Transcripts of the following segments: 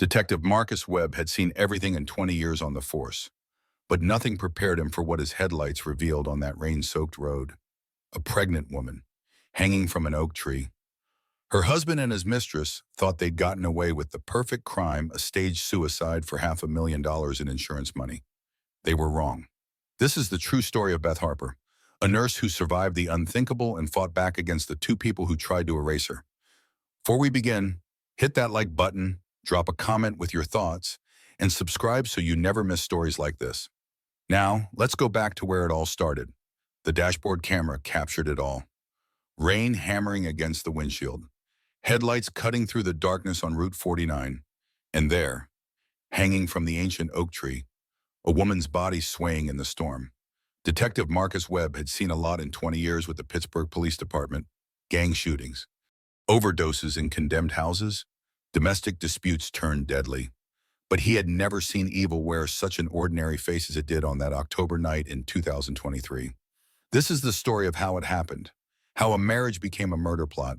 Detective Marcus Webb had seen everything in 20 years on the force, but nothing prepared him for what his headlights revealed on that rain-soaked road. A pregnant woman, hanging from an oak tree. Her husband and his mistress thought they'd gotten away with the perfect crime, a staged suicide for $500,000 in insurance money. They were wrong. This is the true story of Beth Harper, a nurse who survived the unthinkable and fought back against the two people who tried to erase her. Before we begin, hit that like button, drop a comment with your thoughts, and subscribe so you never miss stories like this. Now, let's go back to where it all started. The dashboard camera captured it all. Rain hammering against the windshield, headlights cutting through the darkness on Route 49, and there, hanging from the ancient oak tree, a woman's body swaying in the storm. Detective Marcus Webb had seen a lot in 20 years with the Pittsburgh Police Department: gang shootings, overdoses in condemned houses, domestic disputes turned deadly. But he had never seen evil wear such an ordinary face as it did on that October night in 2023. This is the story of how it happened, how a marriage became a murder plot,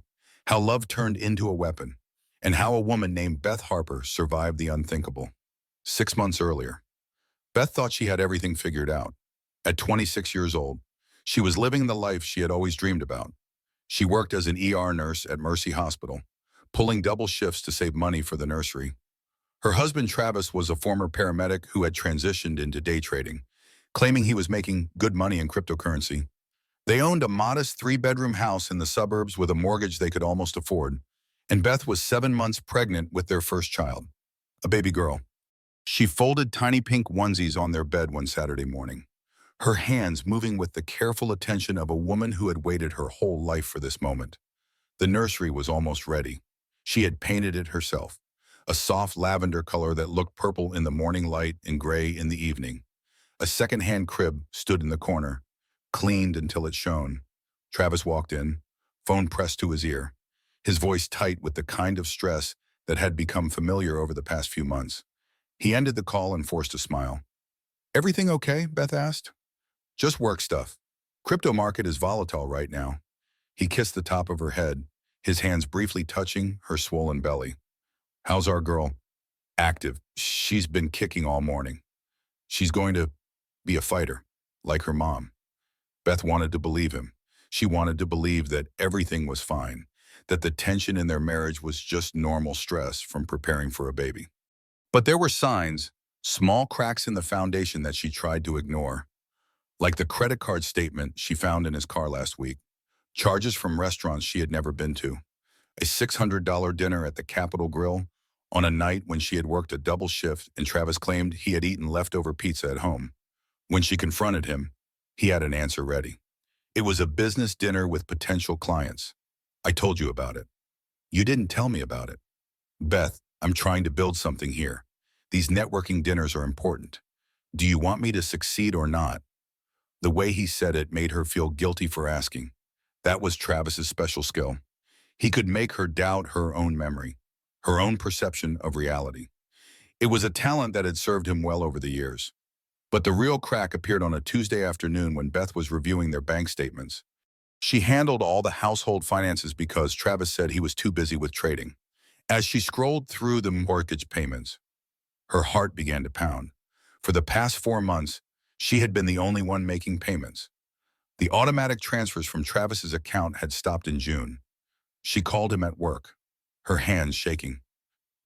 how love turned into a weapon, and how a woman named Beth Harper survived the unthinkable. 6 months earlier, Beth thought she had everything figured out. At 26 years old, she was living the life she had always dreamed about. She worked as an ER nurse at Mercy Hospital, pulling double shifts to save money for the nursery. Her husband, Travis, was a former paramedic who had transitioned into day trading, claiming he was making good money in cryptocurrency. They owned a modest 3-bedroom house in the suburbs with a mortgage they could almost afford, and Beth was 7 months pregnant with their first child, a baby girl. She folded tiny pink onesies on their bed one Saturday morning, her hands moving with the careful attention of a woman who had waited her whole life for this moment. The nursery was almost ready. She had painted it herself, a soft lavender color that looked purple in the morning light and gray in the evening. A second-hand crib stood in the corner, cleaned until it shone. Travis walked in, phone pressed to his ear, his voice tight with the kind of stress that had become familiar over the past few months. He ended the call and forced a smile. "Everything okay?" Beth asked. "Just work stuff. Crypto market is volatile right now." He kissed the top of her head, his hands briefly touching her swollen belly. "How's our girl?" "Active. She's been kicking all morning. She's going to be a fighter, like her mom." Beth wanted to believe him. She wanted to believe that everything was fine, that the tension in their marriage was just normal stress from preparing for a baby. But there were signs, small cracks in the foundation that she tried to ignore, like the credit card statement she found in his car last week, charges from restaurants she had never been to, a $600 dinner at the Capitol Grill on a night when she had worked a double shift and Travis claimed he had eaten leftover pizza at home. When she confronted him, he had an answer ready. It was a business dinner with potential clients. "I told you about it." "You didn't tell me about it." "Beth, I'm trying to build something here. These networking dinners are important. Do you want me to succeed or not?" The way he said it made her feel guilty for asking. That was Travis's special skill. He could make her doubt her own memory, her own perception of reality. It was a talent that had served him well over the years. But the real crack appeared on a Tuesday afternoon when Beth was reviewing their bank statements. She handled all the household finances because Travis said he was too busy with trading. As she scrolled through the mortgage payments, her heart began to pound. For the past 4 months, she had been the only one making payments. The automatic transfers from Travis's account had stopped in June. She called him at work, her hands shaking.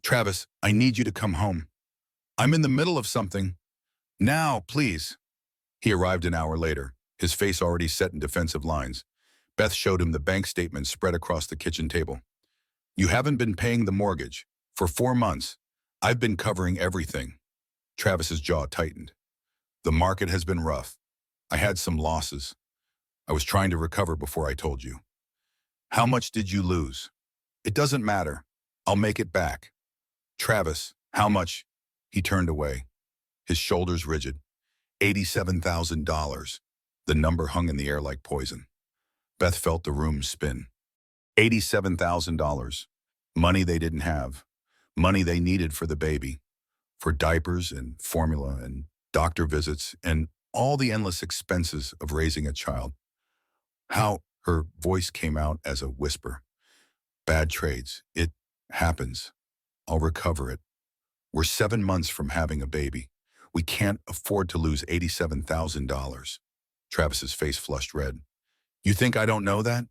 "Travis, I need you to come home. I'm in the middle of something. Now, please." He arrived an hour later, his face already set in defensive lines. Beth showed him the bank statement spread across the kitchen table. "You haven't been paying the mortgage. For 4 months, I've been covering everything." Travis's jaw tightened. "The market has been rough. I had some losses. I was trying to recover before I told you." "How much did you lose?" "It doesn't matter. I'll make it back." "Travis, how much?" He turned away, his shoulders rigid. $87,000. The number hung in the air like poison. Beth felt the room spin. $87,000. Money they didn't have. Money they needed for the baby. For diapers and formula and doctor visits and all the endless expenses of raising a child. How her voice came out as a whisper. "Bad trades. It happens. I'll recover it. We're 7 months from having a baby. We can't afford to lose $87,000. Travis's face flushed red. You think I don't know that?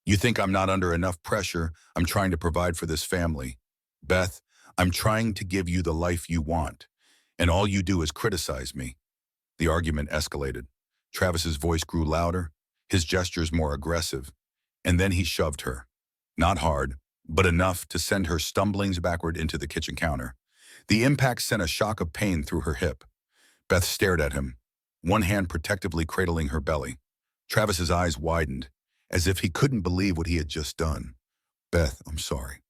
You think I'm not under enough pressure? I'm trying to provide for this family. Beth, I'm trying to give you the life you want, and all you do is criticize me. The argument escalated. Travis's voice grew louder, his gestures more aggressive, and then he shoved her. Not hard, but enough to send her stumbling backward into the kitchen counter. The impact sent a shock of pain through her hip. Beth stared at him, one hand protectively cradling her belly. Travis's eyes widened, as if he couldn't believe what he had just done. Beth, I'm sorry.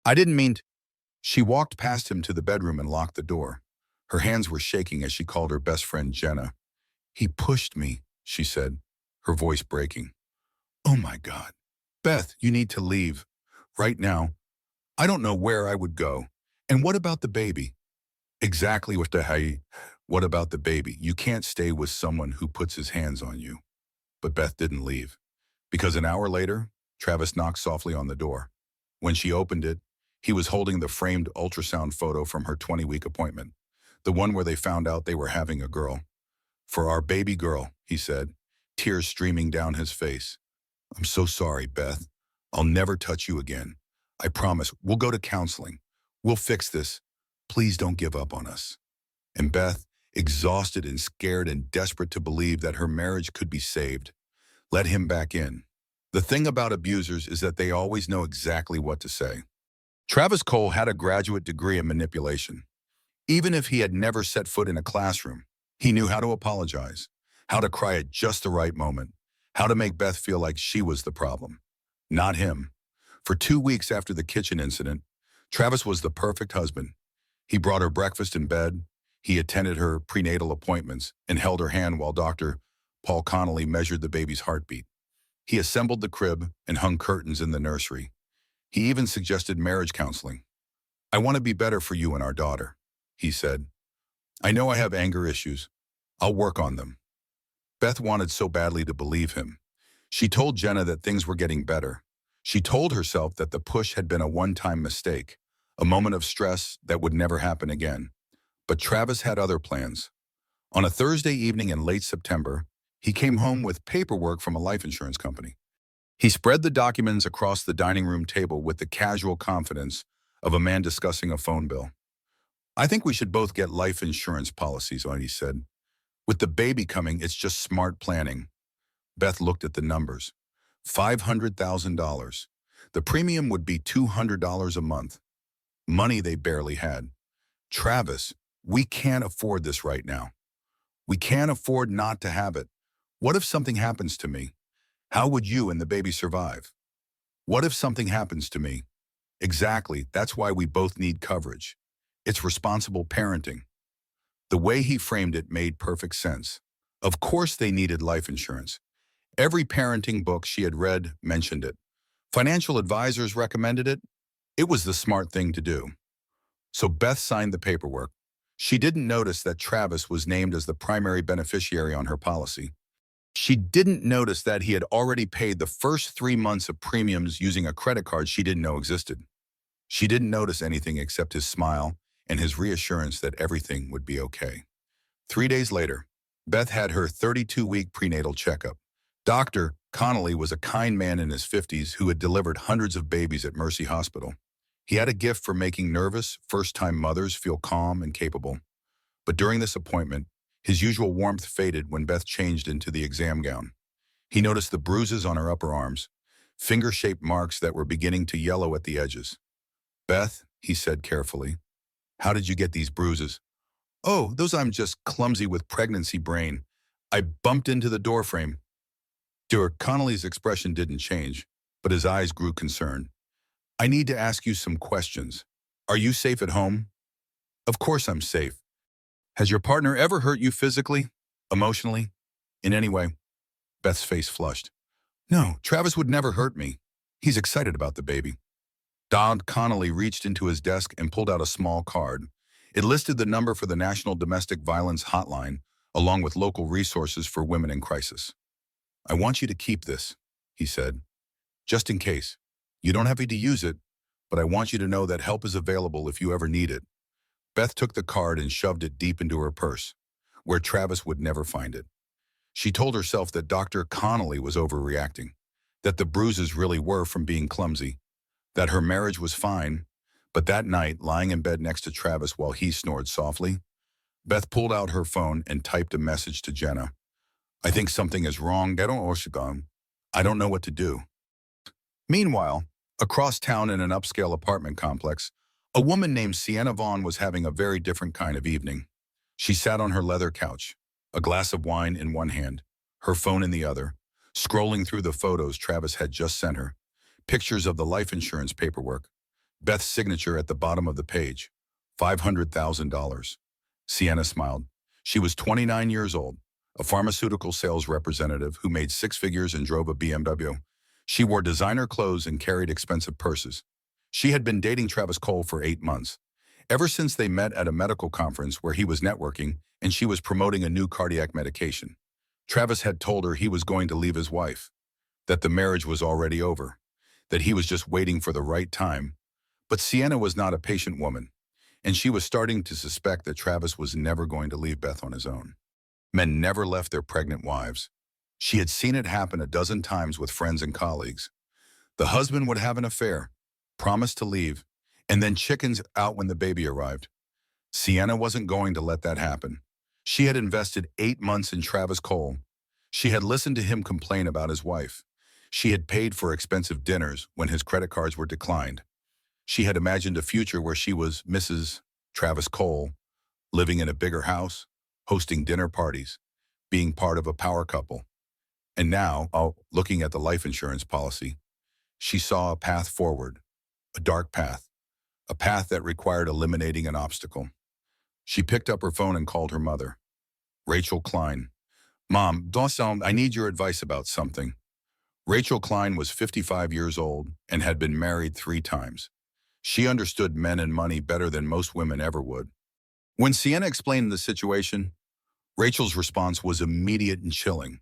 I didn't mean to. She walked past him to the bedroom and locked the door. Her hands were shaking as she called her best friend Jenna. He pushed me, she said, her voice breaking. Oh my God. Beth, you need to leave. Right now. I don't know where I would go. And what about the baby? Exactly what the hey. What about the baby? You can't stay with someone who puts his hands on you. But Beth didn't leave. Because an hour later, Travis knocked softly on the door. When she opened it, he was holding the framed ultrasound photo from her 20-week appointment, the one where they found out they were having a girl. For our baby girl, he said, tears streaming down his face. I'm so sorry, Beth. I'll never touch you again. I promise. We'll go to counseling. We'll fix this. Please don't give up on us. And Beth, exhausted and scared and desperate to believe that her marriage could be saved, let him back in. The thing about abusers is that they always know exactly what to say. Travis Cole had a graduate degree in manipulation. Even if he had never set foot in a classroom, he knew how to apologize, how to cry at just the right moment, how to make Beth feel like she was the problem, not him. For 2 weeks after the kitchen incident, Travis was the perfect husband. He brought her breakfast in bed, he attended her prenatal appointments, and held her hand while Dr. Paul Connolly measured the baby's heartbeat. He assembled the crib and hung curtains in the nursery. He even suggested marriage counseling. I want to be better for you and our daughter, he said. I know I have anger issues. I'll work on them. Beth wanted so badly to believe him. She told Jenna that things were getting better. She told herself that the push had been a one-time mistake, a moment of stress that would never happen again. But Travis had other plans. On a Thursday evening in late September, he came home with paperwork from a life insurance company. He spread the documents across the dining room table with the casual confidence of a man discussing a phone bill. I think we should both get life insurance policies, he said. With the baby coming, it's just smart planning. Beth looked at the numbers. $500,000. The premium would be $200 a month. Money they barely had. Travis, we can't afford this right now. We can't afford not to have it. What if something happens to me? How would you and the baby survive? What if something happens to me? Exactly, that's why we both need coverage. It's responsible parenting. The way he framed it made perfect sense. Of course they needed life insurance. Every parenting book she had read mentioned it. Financial advisors recommended it. It was the smart thing to do. So Beth signed the paperwork. She didn't notice that Travis was named as the primary beneficiary on her policy. She didn't notice that he had already paid the first 3 months of premiums using a credit card she didn't know existed. She didn't notice anything except his smile and his reassurance that everything would be okay. 3 days later, Beth had her 32-week prenatal checkup. Dr. Connolly was a kind man in his 50s who had delivered hundreds of babies at Mercy Hospital. He had a gift for making nervous, first-time mothers feel calm and capable. But during this appointment, his usual warmth faded when Beth changed into the exam gown. He noticed the bruises on her upper arms, finger-shaped marks that were beginning to yellow at the edges. Beth, he said carefully, how did you get these bruises? Oh, those I'm just clumsy with pregnancy brain. I bumped into the doorframe. Dr. Connolly's expression didn't change, but his eyes grew concerned. I need to ask you some questions. Are you safe at home? Of course I'm safe. Has your partner ever hurt you physically, emotionally, in any way? Beth's face flushed. No, Travis would never hurt me. He's excited about the baby. Dr. Connolly reached into his desk and pulled out a small card. It listed the number for the National Domestic Violence Hotline, along with local resources for women in crisis. I want you to keep this, he said, just in case. You don't have to use it, but I want you to know that help is available if you ever need it. Beth took the card and shoved it deep into her purse, where Travis would never find it. She told herself that Dr. Connolly was overreacting, that the bruises really were from being clumsy, that her marriage was fine, but that night, lying in bed next to Travis while he snored softly, Beth pulled out her phone and typed a message to Jenna. I think something is wrong. I don't know what to do. Meanwhile, across town in an upscale apartment complex, a woman named Sienna Vaughn was having a very different kind of evening. She sat on her leather couch, a glass of wine in one hand, her phone in the other, scrolling through the photos Travis had just sent her, pictures of the life insurance paperwork, Beth's signature at the bottom of the page, $500,000. Sienna smiled. She was 29 years old, a pharmaceutical sales representative who made six figures and drove a BMW. She wore designer clothes and carried expensive purses. She had been dating Travis Cole for 8 months, ever since they met at a medical conference where he was networking and she was promoting a new cardiac medication. Travis had told her he was going to leave his wife, that the marriage was already over, that he was just waiting for the right time. But Sienna was not a patient woman, and she was starting to suspect that Travis was never going to leave Beth on his own. Men never left their pregnant wives. She had seen it happen a dozen times with friends and colleagues. The husband would have an affair, promise to leave, and then chickens out when the baby arrived. Sienna wasn't going to let that happen. She had invested 8 months in Travis Cole. She had listened to him complain about his wife. She had paid for expensive dinners when his credit cards were declined. She had imagined a future where she was Mrs. Travis Cole, living in a bigger house, hosting dinner parties, being part of a power couple. And now, looking at the life insurance policy, she saw a path forward, a dark path, a path that required eliminating an obstacle. She picked up her phone and called her mother, Rachel Klein. Mom, I need your advice about something. Rachel Klein was 55 years old and had been married 3 times. She understood men and money better than most women ever would. When Sienna explained the situation, Rachel's response was immediate and chilling.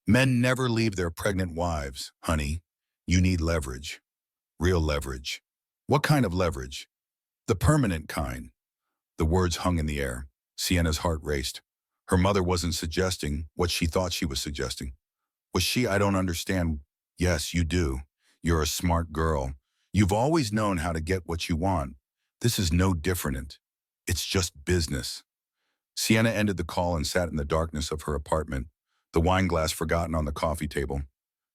Men never leave their pregnant wives, honey. You need leverage. Real leverage. What kind of leverage? The permanent kind. The words hung in the air. Sienna's heart raced. Her mother wasn't suggesting what she thought she was suggesting. Was she? I don't understand. Yes, you do. You're a smart girl. You've always known how to get what you want. This is no different. It's just business. Sienna ended the call and sat in the darkness of her apartment, the wine glass forgotten on the coffee table.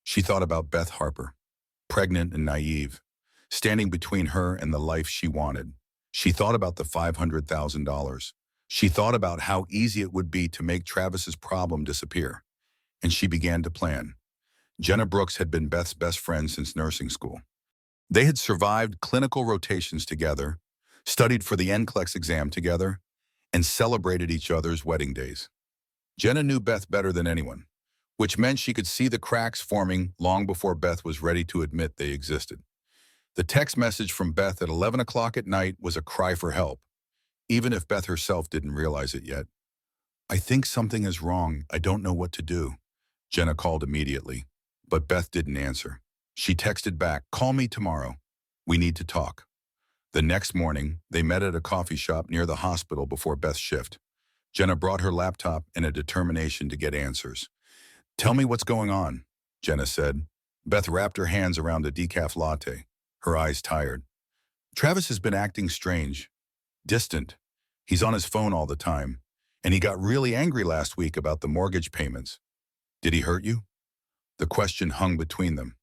She thought about Beth Harper, pregnant and naive, standing between her and the life she wanted. She thought about the $500,000. She thought about how easy it would be to make Travis's problem disappear. And she began to plan. Jenna Brooks had been Beth's best friend since nursing school. They had survived clinical rotations together, studied for the NCLEX exam together, and celebrated each other's wedding days. Jenna knew Beth better than anyone, which meant she could see the cracks forming long before Beth was ready to admit they existed. The text message from Beth at 11 o'clock at night was a cry for help, even if Beth herself didn't realize it yet. I think something is wrong. I don't know what to do. Jenna called immediately, but Beth didn't answer. She texted back, call me tomorrow. We need to talk. The next morning, they met at a coffee shop near the hospital before Beth's shift. Jenna brought her laptop and a determination to get answers. Tell me what's going on, Jenna said. Beth wrapped her hands around a decaf latte, her eyes tired. Travis has been acting strange, distant. He's on his phone all the time, and he got really angry last week about the mortgage payments. Did he hurt you? The question hung between them.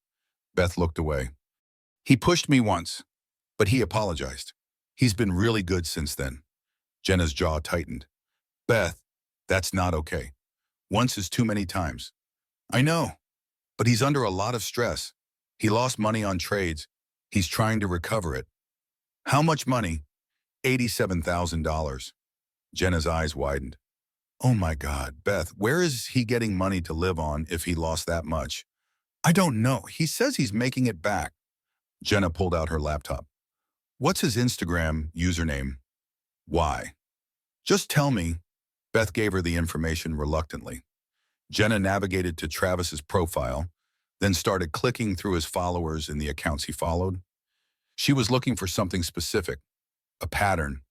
Beth looked away. He pushed me once, but he apologized. He's been really good since then. Jenna's jaw tightened. Beth, that's not okay. Once is too many times. I know, but he's under a lot of stress. He lost money on trades. He's trying to recover it. How much money? $87,000. Jenna's eyes widened. Oh my God, Beth, where is he getting money to live on if he lost that much? I don't know. He says he's making it back. Jenna pulled out her laptop. What's his Instagram username? Why? Just tell me. Beth gave her the information reluctantly. Jenna navigated to Travis's profile, then started clicking through his followers and the accounts he followed. She was looking for something specific, a pattern,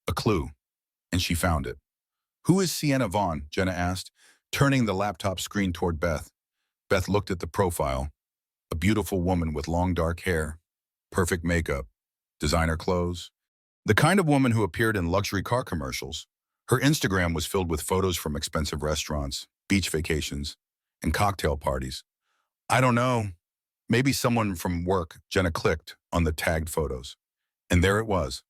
a A clue, and she found it. "Who is Sienna Vaughn?" Jenna asked, turning the laptop screen toward Beth. Beth looked at the profile. A beautiful woman with long dark hair, perfect makeup, designer clothes. The kind of woman who appeared in luxury car commercials. Her Instagram was filled with photos from expensive restaurants, beach vacations, and cocktail parties. "I don't know. Maybe someone from work." Jenna clicked on the tagged photos. And there it was,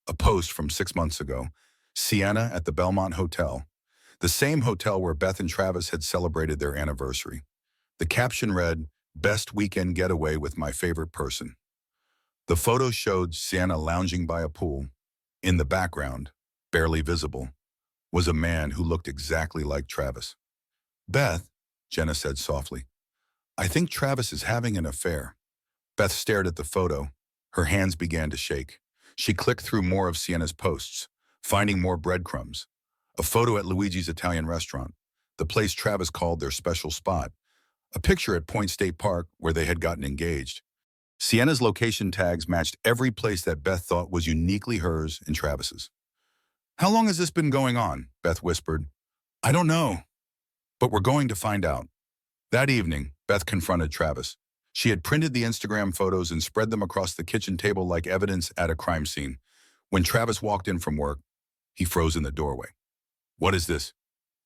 a post from 6 months ago. Sienna at the Belmont Hotel, the same hotel where Beth and Travis had celebrated their anniversary. The caption read, "Best weekend getaway with my favorite person." The photo showed Sienna lounging by a pool. In the background, barely visible, was a man who looked exactly like Travis. "Beth," Jenna said softly, "I think Travis is having an affair." Beth stared at the photo. Her hands began to shake. She clicked through more of Sienna's posts, finding more breadcrumbs. A photo at Luigi's Italian restaurant, the place Travis called their special spot. A picture at Point State Park where they had gotten engaged. Sienna's location tags matched every place that Beth thought was uniquely hers and Travis's. "How long has this been going on?" Beth whispered. "I don't know, but we're going to find out." That evening, Beth confronted Travis. She had printed the Instagram photos and spread them across the kitchen table like evidence at a crime scene. When Travis walked in from work, he froze in the doorway. "What is this?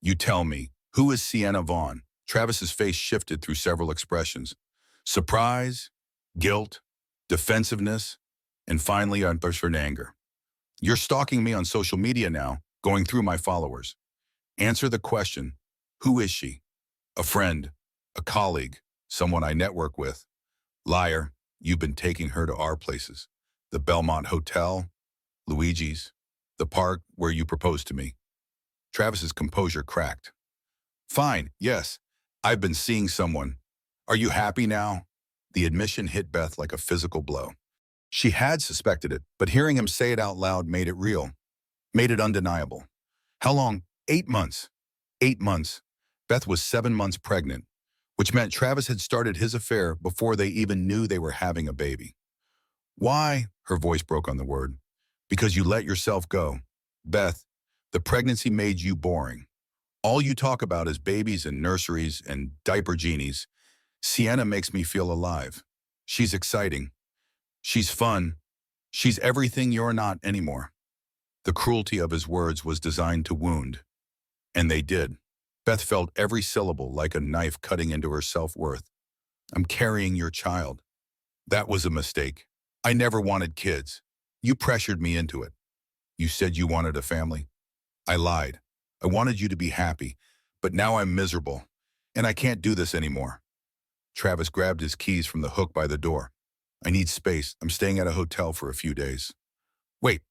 You tell me. Who is Sienna Vaughn?" Travis's face shifted through several expressions. Surprise, guilt, defensiveness, and finally unburned anger. "You're stalking me on social media now, going through my followers. Answer the question. Who is she? A friend, a colleague, someone I network with." "Liar, you've been taking her to our places. The Belmont Hotel, Luigi's, the park where you proposed to me." Travis's composure cracked. "Fine, yes, I've been seeing someone. Are you happy now?" The admission hit Beth like a physical blow. She had suspected it, but hearing him say it out loud made it real, made it undeniable. How long? 8 months. 8 months. Beth was 7 months pregnant, which meant Travis had started his affair before they even knew they were having a baby. "Why?" Her voice broke on the word. "Because you let yourself go. Beth, the pregnancy made you boring. All you talk about is babies and nurseries and diaper genies. Sienna makes me feel alive. She's exciting. She's fun. She's everything you're not anymore." The cruelty of his words was designed to wound. And they did. Beth felt every syllable like a knife cutting into her self-worth. "I'm carrying your child. That was a mistake. I never wanted kids. You pressured me into it. You said you wanted a family. I lied. I wanted you to be happy, but now I'm miserable, and I can't do this anymore." Travis grabbed his keys from the hook by the door. "I need space. I'm staying at a hotel for a few days." "Wait,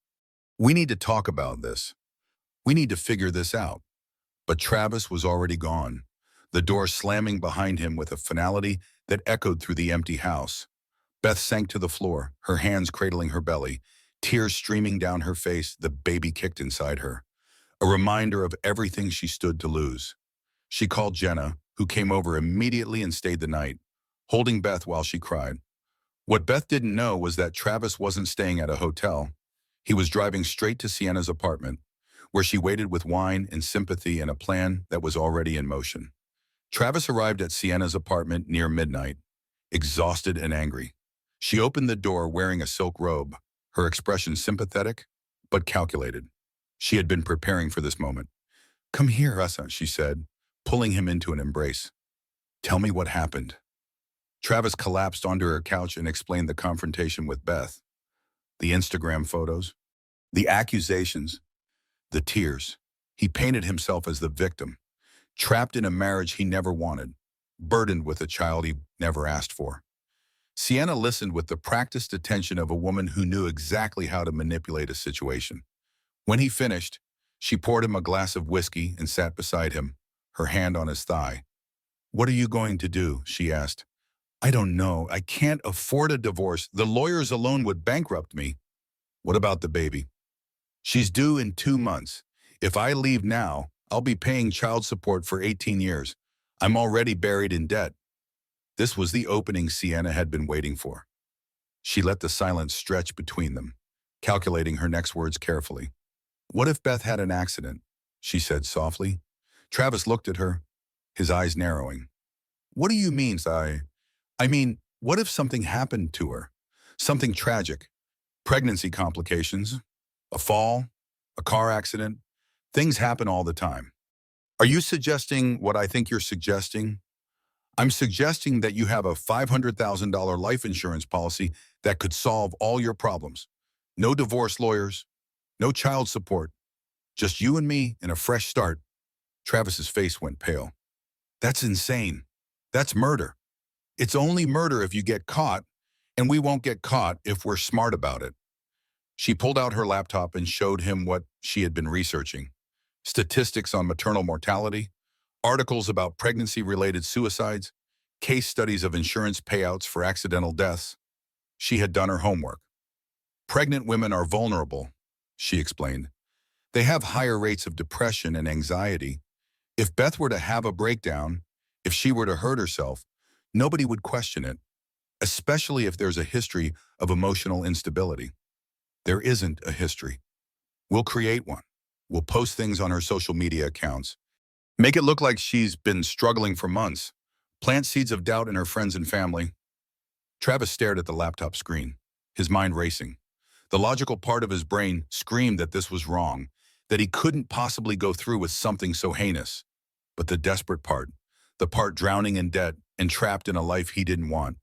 we need to talk about this. We need to figure this out." But Travis was already gone, the door slamming behind him with a finality that echoed through the empty house. Beth sank to the floor, her hands cradling her belly, tears streaming down her face, the baby kicked inside her. A reminder of everything she stood to lose. She called Jenna, who came over immediately and stayed the night, holding Beth while she cried. What Beth didn't know was that Travis wasn't staying at a hotel. He was driving straight to Sienna's apartment, where she waited with wine and sympathy and a plan that was already in motion. Travis arrived at Sienna's apartment near midnight, exhausted and angry. She opened the door wearing a silk robe, her expression sympathetic but calculated. She had been preparing for this moment. "Come here, Asa," she said, pulling him into an embrace. "Tell me what happened." Travis collapsed onto her couch and explained the confrontation with Beth. The Instagram photos, the accusations, the tears. He painted himself as the victim, trapped in a marriage he never wanted, burdened with a child he never asked for. Sienna listened with the practiced attention of a woman who knew exactly how to manipulate a situation. When he finished, she poured him a glass of whiskey and sat beside him, her hand on his thigh. "What are you going to do?" she asked. "I don't know. I can't afford a divorce. The lawyers alone would bankrupt me." "What about the baby?" "She's due in 2 months. If I leave now, I'll be paying child support for 18 years. I'm already buried in debt." This was the opening Sienna had been waiting for. She let the silence stretch between them, calculating her next words carefully. What if Beth had an accident? She said softly. Travis looked at her, his eyes narrowing. What do you mean, I mean, what if something happened to her? Something tragic. Pregnancy complications, a fall, a car accident. Things happen all the time. Are you suggesting what I think you're suggesting? I'm suggesting that you have a $500,000 life insurance policy that could solve all your problems. No divorce lawyers, no child support, just you and me and a fresh start. Travis's face went pale. That's insane. That's murder. It's only murder if you get caught, and we won't get caught if we're smart about it. She pulled out her laptop and showed him what she had been researching. Statistics on maternal mortality, articles about pregnancy-related suicides, case studies of insurance payouts for accidental deaths. She had done her homework. Pregnant women are vulnerable, she explained. They have higher rates of depression and anxiety. If Beth were to have a breakdown, if she were to hurt herself, nobody would question it, especially if there's a history of emotional instability. There isn't a history. We'll create one. We'll post things on her social media accounts. Make it look like she's been struggling for months. Plant seeds of doubt in her friends and family. Travis stared at the laptop screen, his mind racing. The logical part of his brain screamed that this was wrong, that he couldn't possibly go through with something so heinous. But the desperate part, the part drowning in debt and trapped in a life he didn't want,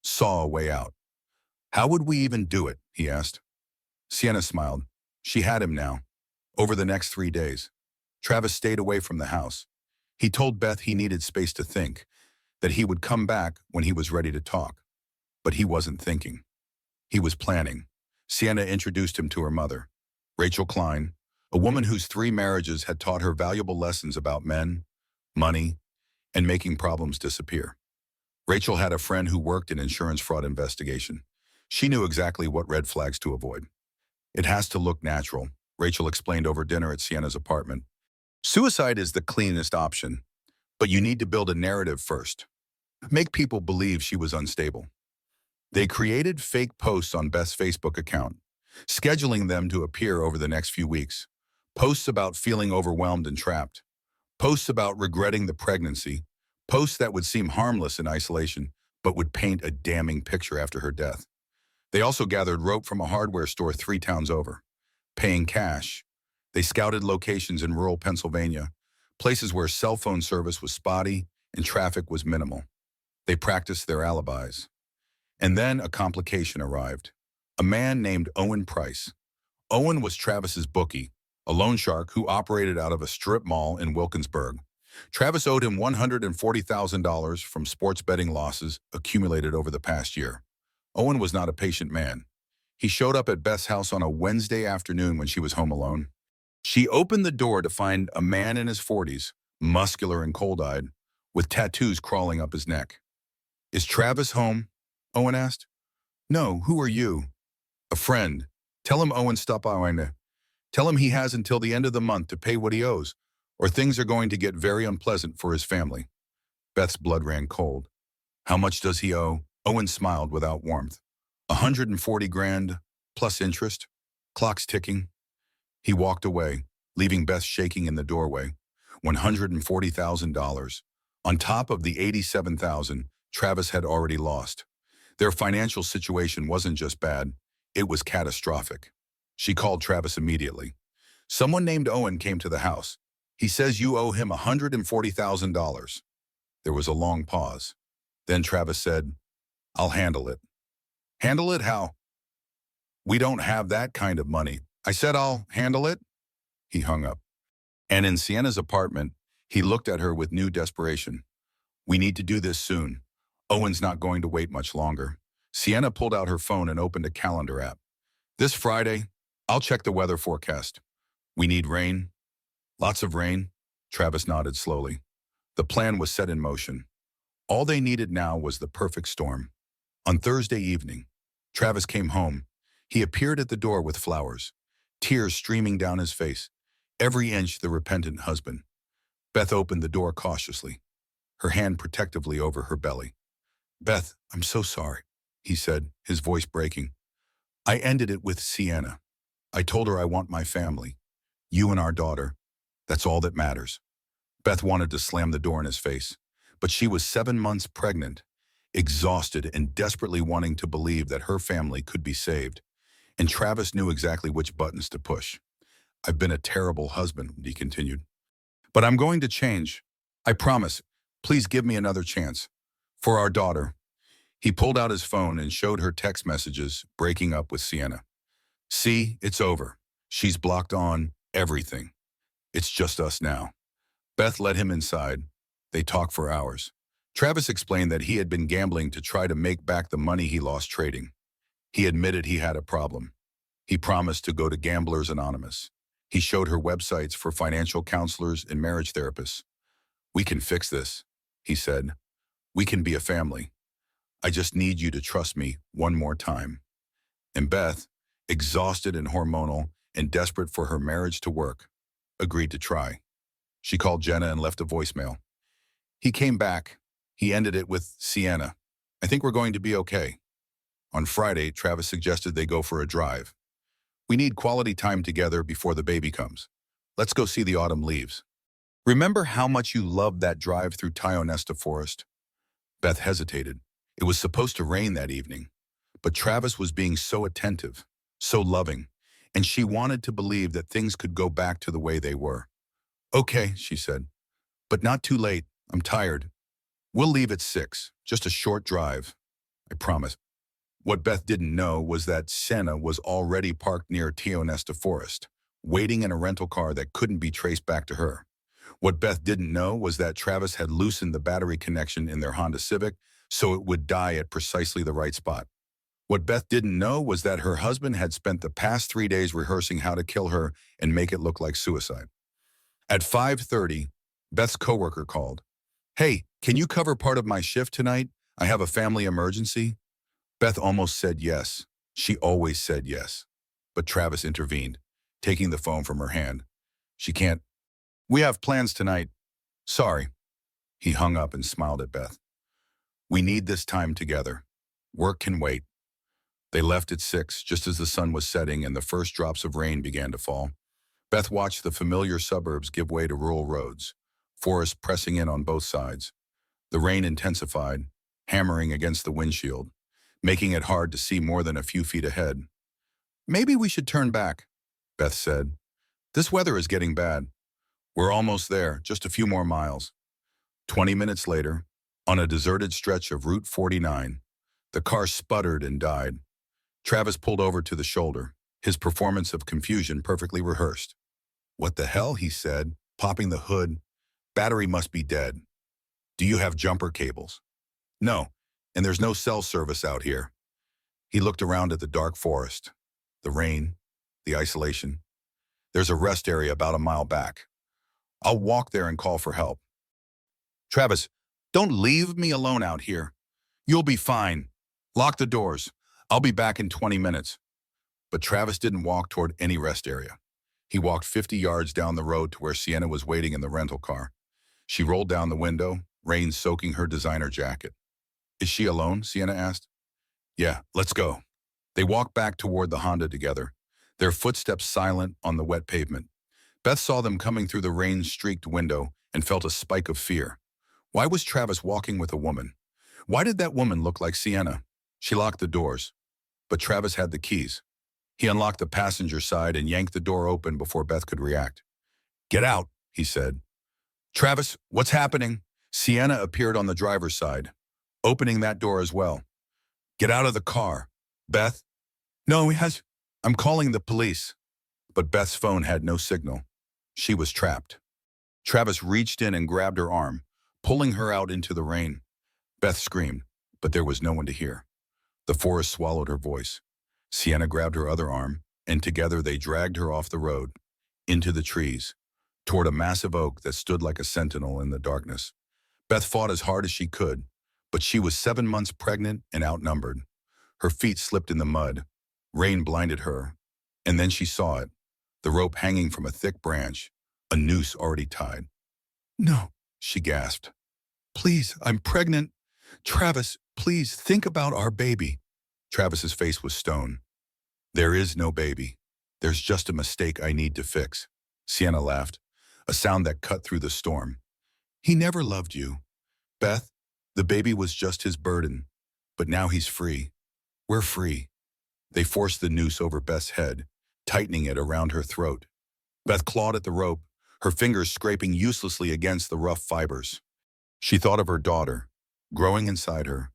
saw a way out. How would we even do it? He asked. Sienna smiled. She had him now. Over the next 3 days, Travis stayed away from the house. He told Beth he needed space to think, that he would come back when he was ready to talk. But he wasn't thinking. He was planning. Sienna introduced him to her mother, Rachel Klein, a woman whose 3 marriages had taught her valuable lessons about men, money, and making problems disappear. Rachel had a friend who worked in insurance fraud investigation. She knew exactly what red flags to avoid. It has to look natural, Rachel explained over dinner at Sienna's apartment. Suicide is the cleanest option, but you need to build a narrative first. Make people believe she was unstable. They created fake posts on Beth's Facebook account, scheduling them to appear over the next few weeks. Posts about feeling overwhelmed and trapped. Posts about regretting the pregnancy. Posts that would seem harmless in isolation, but would paint a damning picture after her death. They also gathered rope from a hardware store 3 towns over. Paying cash, they scouted locations in rural Pennsylvania, places where cell phone service was spotty and traffic was minimal. They practiced their alibis. And then a complication arrived. A man named Owen Price. Owen was Travis's bookie, a loan shark who operated out of a strip mall in Wilkinsburg. Travis owed him $140,000 from sports betting losses accumulated over the past year. Owen was not a patient man. He showed up at Beth's house on a Wednesday afternoon when she was home alone. She opened the door to find a man in his 40s, muscular and cold-eyed, with tattoos crawling up his neck. Is Travis home? Owen asked. No, who are you? A friend. Tell him Owen stopped by. Tell him he has until the end of the month to pay what he owes, or things are going to get very unpleasant for his family. Beth's blood ran cold. How much does he owe? Owen smiled without warmth. 140 grand, plus interest. Clock's ticking. He walked away, leaving Beth shaking in the doorway. $140,000, on top of the $87,000 Travis had already lost. Their financial situation wasn't just bad, it was catastrophic. She called Travis immediately. Someone named Owen came to the house. He says you owe him $140,000. There was a long pause. Then Travis said, I'll handle it. Handle it how? We don't have that kind of money. I said I'll handle it. He hung up. And in Sienna's apartment, he looked at her with new desperation. We need to do this soon. Owen's not going to wait much longer. Sienna pulled out her phone and opened a calendar app. This Friday, I'll check the weather forecast. We need rain. Lots of rain. Travis nodded slowly. The plan was set in motion. All they needed now was the perfect storm. On Thursday evening, Travis came home. He appeared at the door with flowers, tears streaming down his face, every inch the repentant husband. Beth opened the door cautiously, her hand protectively over her belly. Beth, I'm so sorry, he said, his voice breaking. I ended it with Sienna. I told her I want my family. You and our daughter. That's all that matters. Beth wanted to slam the door in his face, but she was 7 months pregnant, exhausted and desperately wanting to believe that her family could be saved. And Travis knew exactly which buttons to push. I've been a terrible husband, he continued. But I'm going to change. I promise. Please give me another chance. For our daughter. He pulled out his phone and showed her text messages breaking up with Sienna. See, it's over. She's blocked on everything. It's just us now. Beth led him inside. They talked for hours. Travis explained that he had been gambling to try to make back the money he lost trading. He admitted he had a problem. He promised to go to Gamblers Anonymous. He showed her websites for financial counselors and marriage therapists. We can fix this, he said. We can be a family. I just need you to trust me one more time. And Beth, exhausted and hormonal and desperate for her marriage to work, agreed to try. She called Jenna and left a voicemail. He came back. He ended it with, Sienna, I think we're going to be okay. On Friday, Travis suggested they go for a drive. We need quality time together before the baby comes. Let's go see the autumn leaves. Remember how much you loved that drive through Tionesta Forest? Beth hesitated. It was supposed to rain that evening, but Travis was being so attentive, so loving, and she wanted to believe that things could go back to the way they were. Okay, she said, but not too late. I'm tired. We'll leave at 6, just a short drive. I promise. What Beth didn't know was that Senna was already parked near Tionesta Forest, waiting in a rental car that couldn't be traced back to her. What Beth didn't know was that Travis had loosened the battery connection in their Honda Civic so it would die at precisely the right spot. What Beth didn't know was that her husband had spent the past 3 days rehearsing how to kill her and make it look like suicide. At 5:30, Beth's coworker called. Hey, can you cover part of my shift tonight? I have a family emergency. Beth almost said yes. She always said yes. But Travis intervened, taking the phone from her hand. She can't. We have plans tonight. Sorry. He hung up and smiled at Beth. We need this time together. Work can wait. They left at 6, just as the sun was setting and the first drops of rain began to fall. Beth watched the familiar suburbs give way to rural roads, forests pressing in on both sides. The rain intensified, hammering against the windshield, making it hard to see more than a few feet ahead. Maybe we should turn back, Beth said. This weather is getting bad. We're almost there, just a few more miles. 20 minutes later, on a deserted stretch of Route 49, the car sputtered and died. Travis pulled over to the shoulder, his performance of confusion perfectly rehearsed. What the hell, he said, popping the hood. Battery must be dead. Do you have jumper cables? No, and there's no cell service out here. He looked around at the dark forest, the rain, the isolation. There's a rest area about a mile back. I'll walk there and call for help. Travis, don't leave me alone out here. You'll be fine. Lock the doors. I'll be back in 20 minutes. But Travis didn't walk toward any rest area. He walked 50 yards down the road to where Sienna was waiting in the rental car. She rolled down the window, rain soaking her designer jacket. Is she alone? Sienna asked. Yeah, let's go. They walked back toward the Honda together, their footsteps silent on the wet pavement. Beth saw them coming through the rain-streaked window and felt a spike of fear. Why was Travis walking with a woman? Why did that woman look like Sienna? She locked the doors, but Travis had the keys. He unlocked the passenger side and yanked the door open before Beth could react. Get out, he said. Travis, what's happening? Sienna appeared on the driver's side, opening that door as well. Get out of the car. Beth? No, I'm calling the police. But Beth's phone had no signal. She was trapped. Travis reached in and grabbed her arm, pulling her out into the rain. Beth screamed, but there was no one to hear. The forest swallowed her voice. Sienna grabbed her other arm, and together they dragged her off the road, into the trees, toward a massive oak that stood like a sentinel in the darkness. Beth fought as hard as she could, but she was 7 months pregnant and outnumbered. Her feet slipped in the mud. Rain blinded her, and then she saw it, the rope hanging from a thick branch, a noose already tied. No, she gasped. Please, I'm pregnant. Travis, please think about our baby. Travis's face was stone. There is no baby. There's just a mistake I need to fix. Sienna laughed, a sound that cut through the storm. He never loved you. Beth, the baby was just his burden. But now he's free. We're free. They forced the noose over Beth's head, tightening it around her throat. Beth clawed at the rope, her fingers scraping uselessly against the rough fibers. She thought of her daughter, growing inside her,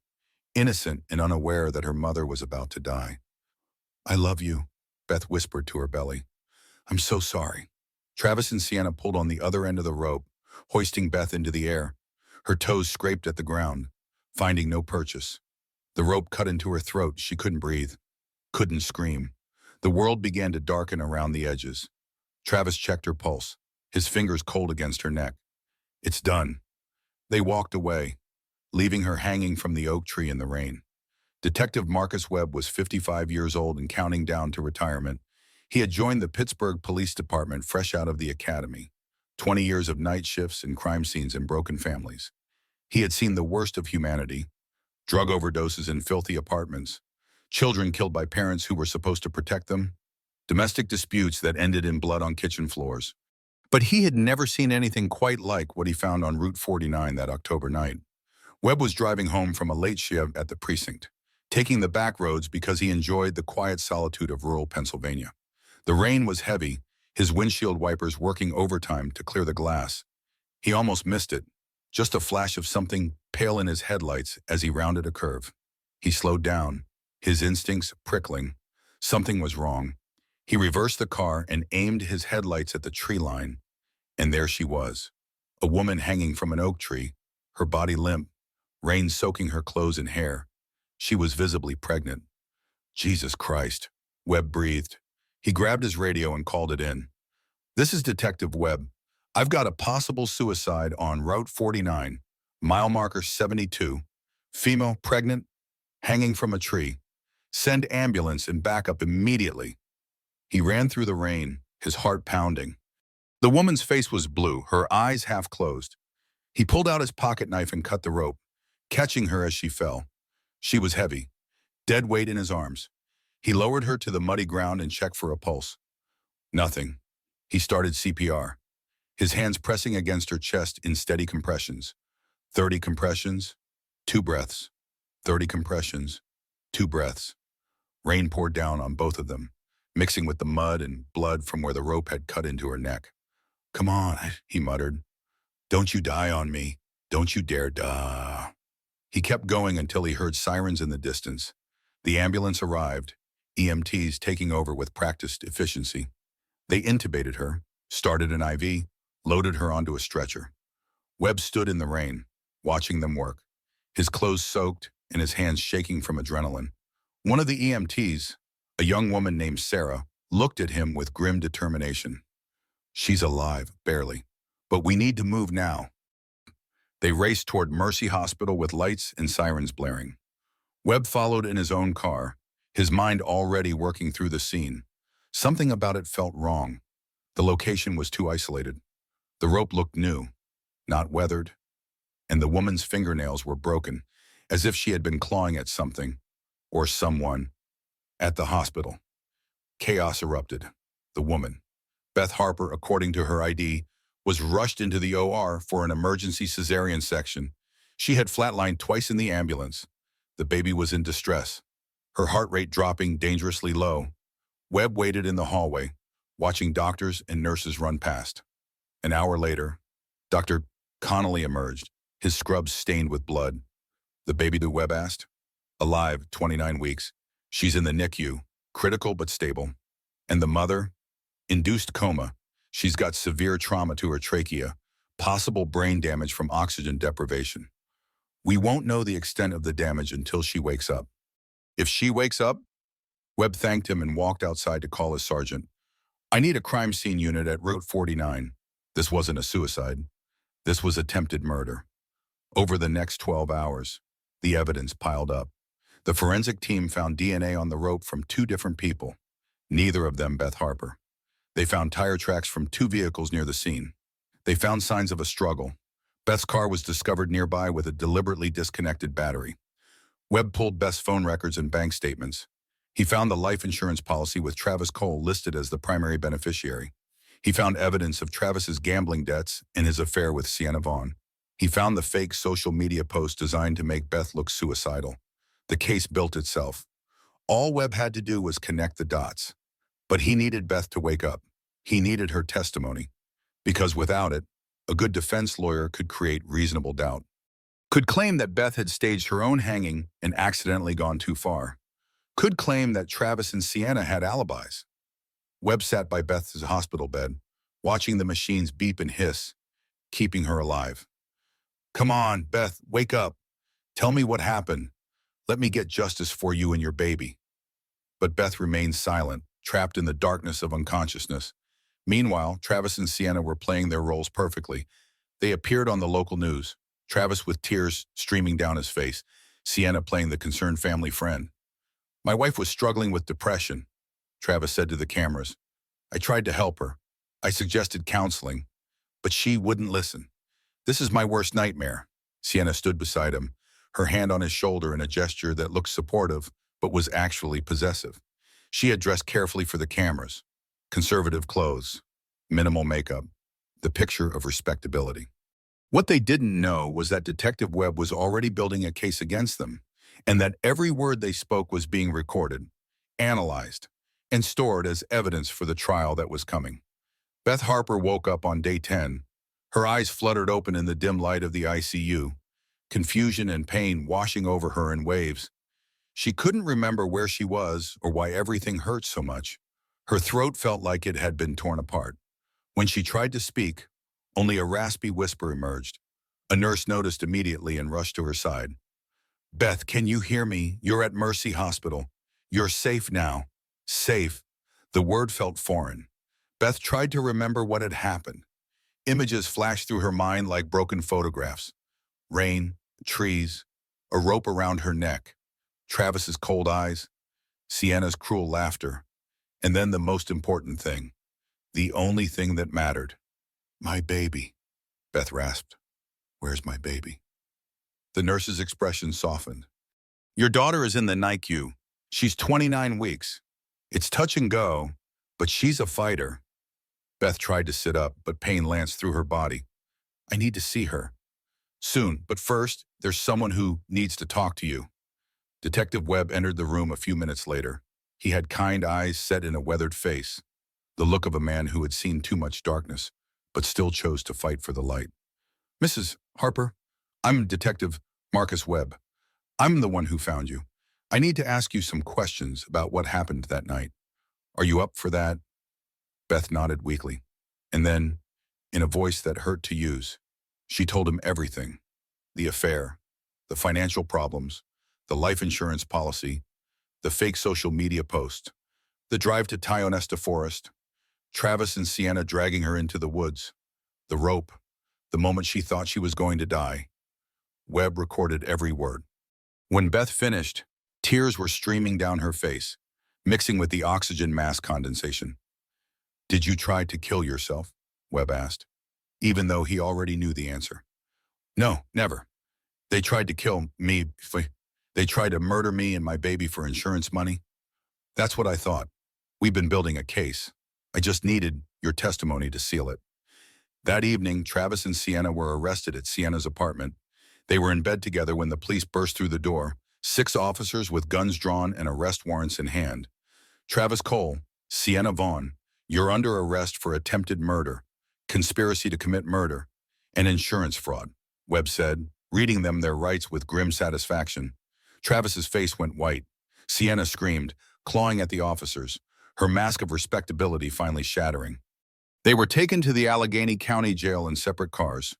innocent and unaware that her mother was about to die. I love you, Beth whispered to her belly. I'm so sorry. Travis and Sienna pulled on the other end of the rope, hoisting Beth into the air. Her toes scraped at the ground, finding no purchase. The rope cut into her throat. She couldn't breathe, couldn't scream. The world began to darken around the edges. Travis checked her pulse, his fingers cold against her neck. It's done. They walked away, leaving her hanging from the oak tree in the rain. Detective Marcus Webb was 55 years old and counting down to retirement. He had joined the Pittsburgh Police Department fresh out of the academy. 20 years of night shifts and crime scenes and broken families. He had seen the worst of humanity: drug overdoses in filthy apartments, children killed by parents who were supposed to protect them, domestic disputes that ended in blood on kitchen floors. But he had never seen anything quite like what he found on Route 49 that October night. Webb was driving home from a late shift at the precinct, taking the back roads because he enjoyed the quiet solitude of rural Pennsylvania. The rain was heavy, his windshield wipers working overtime to clear the glass. He almost missed it, just a flash of something pale in his headlights as he rounded a curve. He slowed down, his instincts prickling. Something was wrong. He reversed the car and aimed his headlights at the tree line. And there she was, a woman hanging from an oak tree, her body limp, rain soaking her clothes and hair. She was visibly pregnant. Jesus Christ, Webb breathed. He grabbed his radio and called it in. This is Detective Webb. I've got a possible suicide on Route 49, mile marker 72. Female, pregnant, hanging from a tree. Send ambulance and backup immediately. He ran through the rain, his heart pounding. The woman's face was blue, her eyes half closed. He pulled out his pocket knife and cut the rope, catching her as she fell. She was heavy, dead weight in his arms. He lowered her to the muddy ground and checked for a pulse. Nothing. He started CPR, his hands pressing against her chest in steady compressions. 30 compressions, 2 breaths. 30 compressions, 2 breaths. Rain poured down on both of them, mixing with the mud and blood from where the rope had cut into her neck. Come on, he muttered. Don't you die on me. Don't you dare die. He kept going until he heard sirens in the distance. The ambulance arrived, EMTs taking over with practiced efficiency. They intubated her, started an IV, loaded her onto a stretcher. Webb stood in the rain, watching them work, his clothes soaked and his hands shaking from adrenaline. One of the EMTs, a young woman named Sarah, looked at him with grim determination. She's alive, barely, but we need to move now. They raced toward Mercy Hospital with lights and sirens blaring. Webb followed in his own car, his mind already working through the scene. Something about it felt wrong. The location was too isolated. The rope looked new, not weathered, and the woman's fingernails were broken, as if she had been clawing at something, or someone, at the hospital. Chaos erupted. The woman, Beth Harper, according to her ID, was rushed into the OR for an emergency cesarean section. She had flatlined twice in the ambulance. The baby was in distress, her heart rate dropping dangerously low. Webb waited in the hallway, watching doctors and nurses run past. An hour later, Dr. Connolly emerged, his scrubs stained with blood. The baby, Webb asked. Alive, 29 weeks. She's in the NICU, critical but stable. And the mother? Induced coma. She's got severe trauma to her trachea, possible brain damage from oxygen deprivation. We won't know the extent of the damage until she wakes up. If she wakes up? Webb thanked him and walked outside to call his sergeant. I need a crime scene unit at Route 49. This wasn't a suicide. This was attempted murder. Over the next 12 hours, the evidence piled up. The forensic team found DNA on the rope from 2 different people, neither of them Beth Harper. They found tire tracks from 2 vehicles near the scene. They found signs of a struggle. Beth's car was discovered nearby with a deliberately disconnected battery. Webb pulled Beth's phone records and bank statements. He found the life insurance policy with Travis Cole listed as the primary beneficiary. He found evidence of Travis's gambling debts and his affair with Sienna Vaughn. He found the fake social media post designed to make Beth look suicidal. The case built itself. All Webb had to do was connect the dots. But he needed Beth to wake up. He needed her testimony. Because without it, a good defense lawyer could create reasonable doubt. Could claim that Beth had staged her own hanging and accidentally gone too far. Could claim that Travis and Sienna had alibis. Webb sat by Beth's hospital bed, watching the machines beep and hiss, keeping her alive. Come on, Beth, wake up. Tell me what happened. Let me get justice for you and your baby. But Beth remained silent, trapped in the darkness of unconsciousness. Meanwhile, Travis and Sienna were playing their roles perfectly. They appeared on the local news, Travis with tears streaming down his face, Sienna playing the concerned family friend. My wife was struggling with depression, Travis said to the cameras. I tried to help her. I suggested counseling, but she wouldn't listen. This is my worst nightmare. Sienna stood beside him, her hand on his shoulder in a gesture that looked supportive, but was actually possessive. She had dressed carefully for the cameras. Conservative clothes, minimal makeup, the picture of respectability. What they didn't know was that Detective Webb was already building a case against them, and that every word they spoke was being recorded, analyzed, and stored as evidence for the trial that was coming. Beth Harper woke up on day 10. Her eyes fluttered open in the dim light of the ICU, confusion and pain washing over her in waves. She couldn't remember where she was or why everything hurt so much. Her throat felt like it had been torn apart. When she tried to speak, only a raspy whisper emerged. A nurse noticed immediately and rushed to her side. Beth, can you hear me? You're at Mercy Hospital. You're safe now. Safe. The word felt foreign. Beth tried to remember what had happened. Images flashed through her mind like broken photographs. Rain, trees, a rope around her neck, Travis's cold eyes, Sienna's cruel laughter, and then the most important thing, the only thing that mattered. My baby, Beth rasped. Where's my baby? The nurse's expression softened. Your daughter is in the NICU. She's 29 weeks. It's touch and go, but she's a fighter. Beth tried to sit up, but pain lanced through her body. I need to see her. Soon, but first, there's someone who needs to talk to you. Detective Webb entered the room a few minutes later. He had kind eyes set in a weathered face, the look of a man who had seen too much darkness, but still chose to fight for the light. Mrs. Harper, I'm Detective Marcus Webb. I'm the one who found you. I need to ask you some questions about what happened that night. Are you up for that? Beth nodded weakly. And then, in a voice that hurt to use, she told him everything. The affair, the financial problems, the life insurance policy, the fake social media post, the drive to Tionesta Forest, Travis and Sienna dragging her into the woods, the rope, the moment she thought she was going to die. Webb recorded every word. When Beth finished, tears were streaming down her face, mixing with the oxygen mask condensation. Did you try to kill yourself? Webb asked, even though he already knew the answer. No, never. They tried to kill me. They tried to murder me and my baby for insurance money. That's what I thought. We've been building a case. I just needed your testimony to seal it. That evening, Travis and Sienna were arrested at Sienna's apartment. They were in bed together when the police burst through the door, 6 officers with guns drawn and arrest warrants in hand. Travis Cole, Sienna Vaughn, you're under arrest for attempted murder, conspiracy to commit murder, and insurance fraud, Webb said, reading them their rights with grim satisfaction. Travis's face went white. Sienna screamed, clawing at the officers, her mask of respectability finally shattering. They were taken to the Allegheny County Jail in separate cars,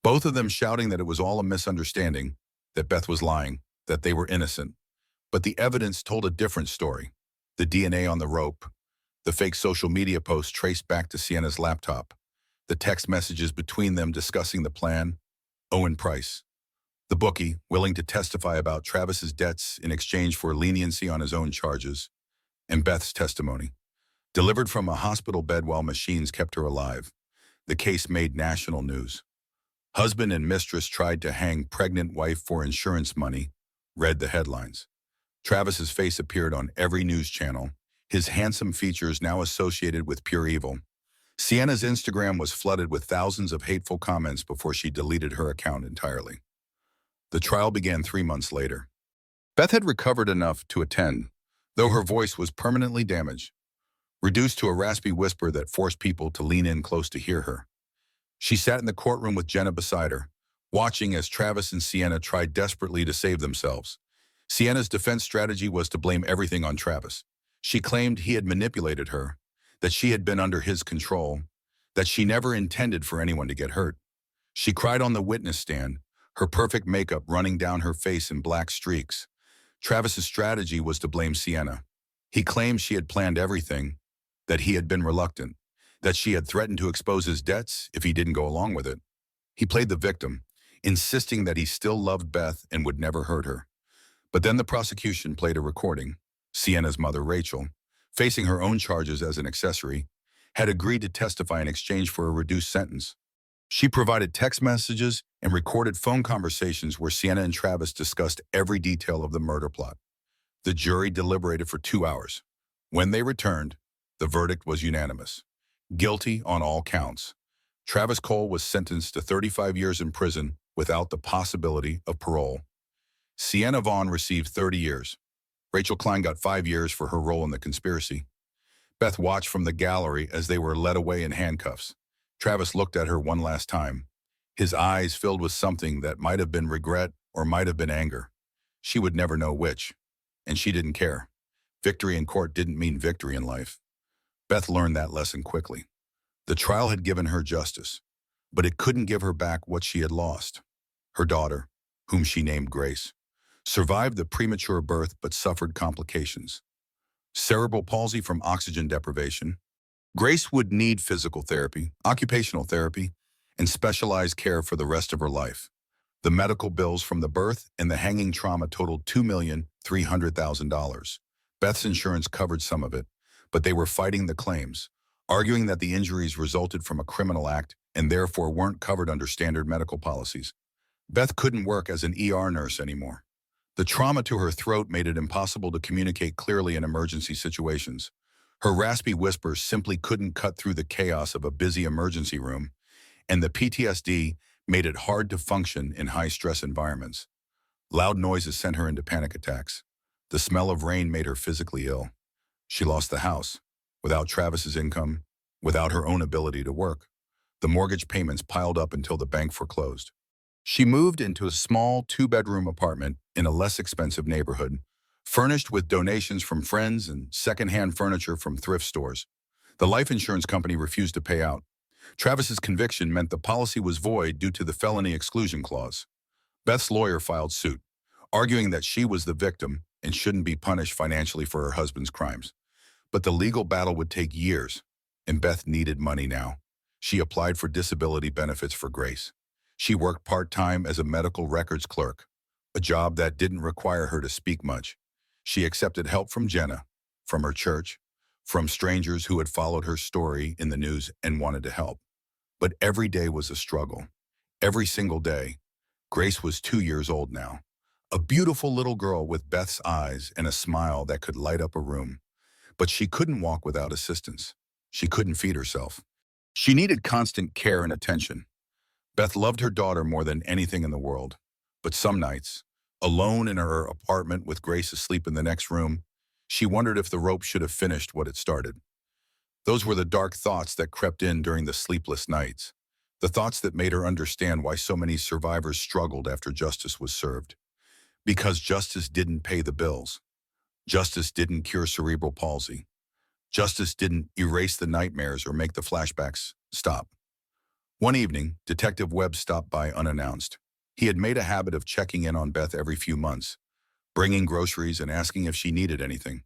both of them shouting that it was all a misunderstanding, that Beth was lying, that they were innocent. But the evidence told a different story. The DNA on the rope, the fake social media post traced back to Sienna's laptop, the text messages between them discussing the plan, Owen Price, the bookie willing to testify about Travis's debts in exchange for leniency on his own charges, and Beth's testimony, delivered from a hospital bed while machines kept her alive. The case made national news. Husband and mistress tried to hang pregnant wife for insurance money, read the headlines. Travis's face appeared on every news channel, his handsome features now associated with pure evil. Sienna's Instagram was flooded with thousands of hateful comments before she deleted her account entirely. The trial began 3 months later. Beth had recovered enough to attend, though her voice was permanently damaged, reduced to a raspy whisper that forced people to lean in close to hear her. She sat in the courtroom with Jenna beside her, watching as Travis and Sienna tried desperately to save themselves. Sienna's defense strategy was to blame everything on Travis. She claimed he had manipulated her, that she had been under his control, that she never intended for anyone to get hurt. She cried on the witness stand, her perfect makeup running down her face in black streaks. Travis's strategy was to blame Sienna. He claimed she had planned everything, that he had been reluctant, that she had threatened to expose his debts if he didn't go along with it. He played the victim, insisting that he still loved Beth and would never hurt her. But then the prosecution played a recording. Sienna's mother, Rachel, facing her own charges as an accessory, had agreed to testify in exchange for a reduced sentence. She provided text messages and recorded phone conversations where Sienna and Travis discussed every detail of the murder plot. The jury deliberated for 2 hours. When they returned, the verdict was unanimous. Guilty on all counts. Travis Cole was sentenced to 35 years in prison without the possibility of parole. Sienna Vaughn received 30 years. Rachel Klein got 5 years for her role in the conspiracy. Beth watched from the gallery as they were led away in handcuffs. Travis looked at her one last time, his eyes filled with something that might have been regret or might have been anger. She would never know which, and she didn't care. Victory in court didn't mean victory in life. Beth learned that lesson quickly. The trial had given her justice, but it couldn't give her back what she had lost. Her daughter, whom she named Grace, survived the premature birth but suffered complications. Cerebral palsy from oxygen deprivation. Grace would need physical therapy, occupational therapy, and specialized care for the rest of her life. The medical bills from the birth and the hanging trauma totaled $2,300,000. Beth's insurance covered some of it, but they were fighting the claims, arguing that the injuries resulted from a criminal act and therefore weren't covered under standard medical policies. Beth couldn't work as an ER nurse anymore. The trauma to her throat made it impossible to communicate clearly in emergency situations. Her raspy whispers simply couldn't cut through the chaos of a busy emergency room, and the PTSD made it hard to function in high-stress environments. Loud noises sent her into panic attacks. The smell of rain made her physically ill. She lost the house, without Travis's income, without her own ability to work. The mortgage payments piled up until the bank foreclosed. She moved into a small 2-bedroom apartment in a less expensive neighborhood, furnished with donations from friends and secondhand furniture from thrift stores. The life insurance company refused to pay out. Travis's conviction meant the policy was void due to the felony exclusion clause. Beth's lawyer filed suit, arguing that she was the victim and shouldn't be punished financially for her husband's crimes. But the legal battle would take years, and Beth needed money now. She applied for disability benefits for Grace. She worked part-time as a medical records clerk, a job that didn't require her to speak much. She accepted help from Jenna, from her church, from strangers who had followed her story in the news and wanted to help. But every day was a struggle. Every single day. Grace was 2 years old now. A beautiful little girl with Beth's eyes and a smile that could light up a room. But she couldn't walk without assistance. She couldn't feed herself. She needed constant care and attention. Beth loved her daughter more than anything in the world. But some nights, alone in her apartment with Grace asleep in the next room, she wondered if the rope should have finished what it started. Those were the dark thoughts that crept in during the sleepless nights, the thoughts that made her understand why so many survivors struggled after justice was served. Because justice didn't pay the bills. Justice didn't cure cerebral palsy. Justice didn't erase the nightmares or make the flashbacks stop. One evening, Detective Webb stopped by unannounced. He had made a habit of checking in on Beth every few months, bringing groceries and asking if she needed anything.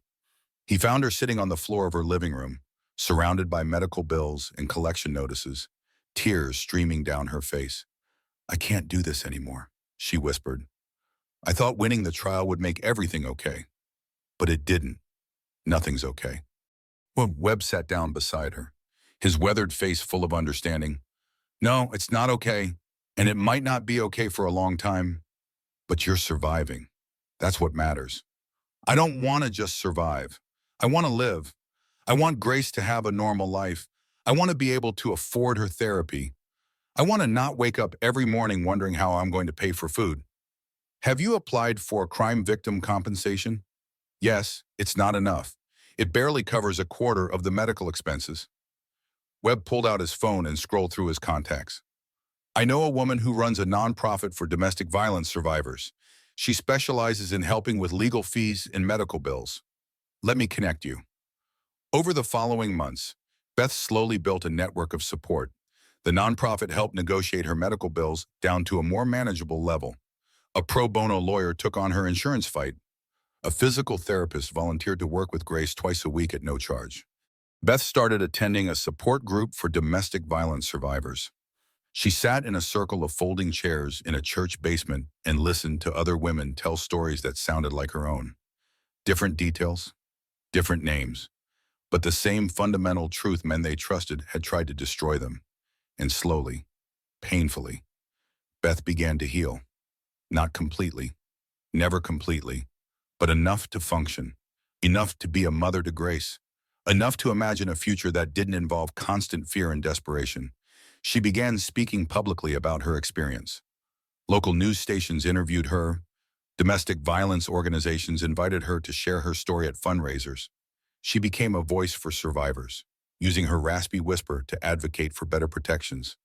He found her sitting on the floor of her living room, surrounded by medical bills and collection notices, tears streaming down her face. "I can't do this anymore," she whispered. "I thought winning the trial would make everything okay." But it didn't. Nothing's okay. Well, Webb sat down beside her, his weathered face full of understanding. "No, it's not okay, and it might not be okay for a long time, but you're surviving. That's what matters. I don't want to just survive. I want to live. I want Grace to have a normal life. I want to be able to afford her therapy. I want to not wake up every morning wondering how I'm going to pay for food. Have you applied for crime victim compensation? Yes, it's not enough. It barely covers a quarter of the medical expenses. Webb pulled out his phone and scrolled through his contacts. I know a woman who runs a nonprofit for domestic violence survivors. She specializes in helping with legal fees and medical bills. Let me connect you. Over the following months, Beth slowly built a network of support. The nonprofit helped negotiate her medical bills down to a more manageable level. A pro bono lawyer took on her insurance fight. A physical therapist volunteered to work with Grace twice a week at no charge. Beth started attending a support group for domestic violence survivors. She sat in a circle of folding chairs in a church basement and listened to other women tell stories that sounded like her own. Different details, different names, but the same fundamental truth men they trusted had tried to destroy them. And slowly, painfully, Beth began to heal. Not completely, never completely, but enough to function, enough to be a mother to Grace, enough to imagine a future that didn't involve constant fear and desperation. She began speaking publicly about her experience. Local news stations interviewed her. Domestic violence organizations invited her to share her story at fundraisers. She became a voice for survivors, using her raspy whisper to advocate for better protections,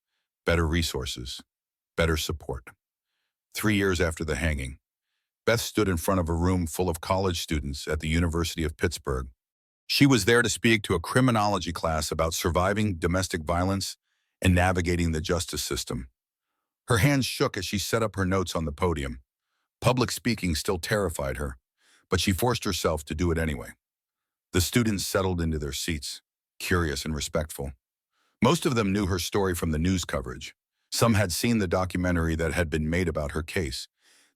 better resources, better support. 3 years after the hanging, Beth stood in front of a room full of college students at the University of Pittsburgh. She was there to speak to a criminology class about surviving domestic violence and navigating the justice system. Her hands shook as she set up her notes on the podium. Public speaking still terrified her, but she forced herself to do it anyway. The students settled into their seats, curious and respectful. Most of them knew her story from the news coverage. Some had seen the documentary that had been made about her case.